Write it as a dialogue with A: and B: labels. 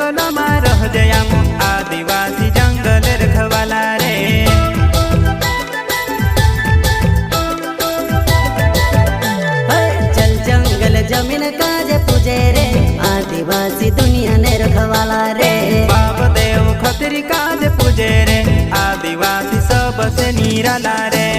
A: जंगल में रह जयाम आदिवासी जंगल रखवाला रे।
B: चल जंगल जमीन काज पूजे रे आदिवासी दुनिया ने रखवाला रे।
A: बाप देव खतरी काज पूजे रे आदिवासी सबसे निराला रे।